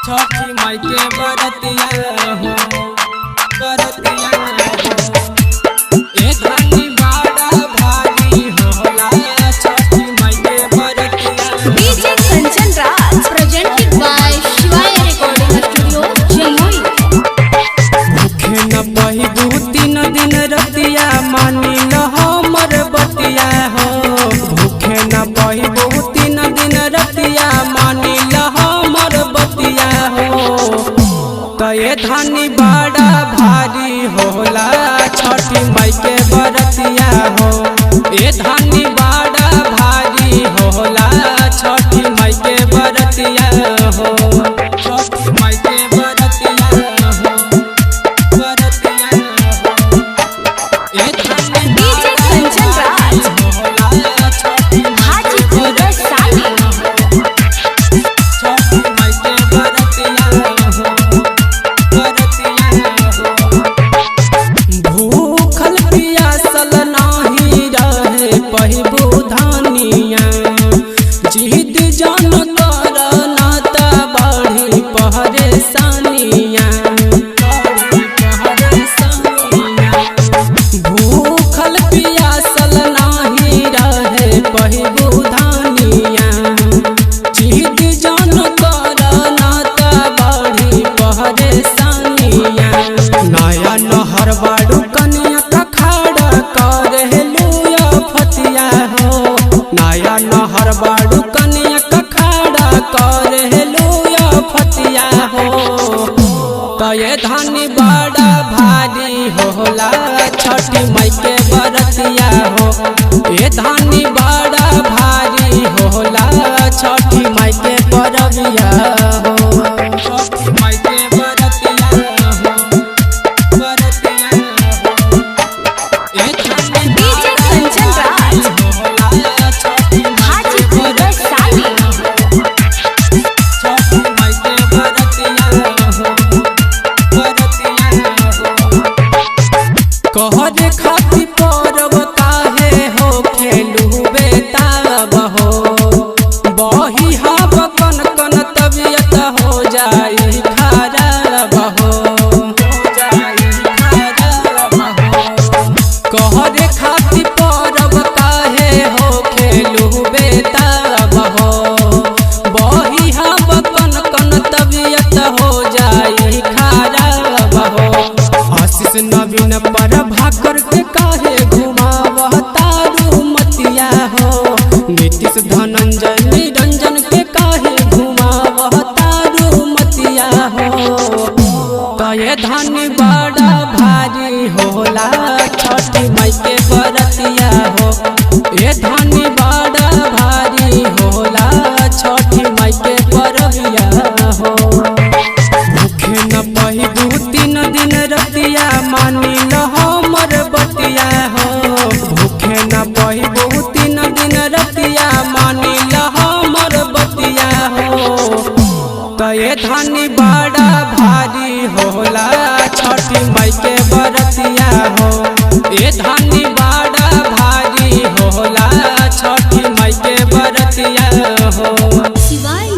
छठी माई के बरतिया हो बरतिया हो ए धनी बाड़ा भारी होला छठी माई के बरतिया। DJ Kanchan Raj presented by Shivay recording studio Jamui. भूखे न पहिबू 3 दिन रतिया मानी ल हमर बतिया हो। भूखे न पहिबू 3 दिन रतिया मानी ल हमर बतिया हो। तो ये धनी बड़ा भारी होला छठी माई के बरतिया हो। ये धनी बड़ा भारी होला छठी माई के बरतिया हो। छठी माई के बरतिया हो बरतिया हो ये धनी डीजे कंचन राज होला छठी हाजीपुर वैशाली। छठी माई के बरतिया हो बरतिया हो। भूखल पियासल नाही रहे पहिबू धानिया। जिद जन कर नाता बढ़ी परेशानिया। भूखल पियासल नाही रहे पहिबू धानिया। जिद जन कर नाता बढ़ी परेशानिया। नया नहर बाड़ू कनिया कखाड़ा करेलुया फतिया हो। नया नहर बाड़ू कनिया कखाड़ा करेलुया फतिया हो। तो ये धनी बड़ा भारी होला छठी माई के बरतिया हो। ये धनी बड़ा भारी होला छठी माई के बरतिया हो। छठी माई के बरतिया हो बरतिया हो ये धनी डीजे कंचन राज होला छठी हाजीपुर वैशाली। छठी माई के बरतिया हो बरतिया हो। कहरे खाती परब काहे हो खेलू बेताब हो। बही हब कन कन तबियत हो जाई खराब हो कहरे खाती परब काहे हो खेलू बेताब हो। बही हब कन कन तबियत हो जाई खराब हो। आशीष नवीन पर भाकर के काहे घुमाव तारू मतिया हो। नीतीश धनंजय निरंजन के काहे घुमाव तारू मतिया हो। तो ये धनी बड़ा भारी होला छठी माई के बरतिया हो। ये धनी बड़ा भारी होला छठी माई के बरतिया हो। भूखे न पहिबू 3 दिन रतिया मानी ल हमर बतिया हो। भूखे न पहिबू 3 दिन रतिया मानी ल हमर बतिया हो। तो ये धनी बड़ा भारी होला छठी माई के बरतिया हो। ये धनी बड़ा भारी होला छठी माई के बरतिया हो। शिवाय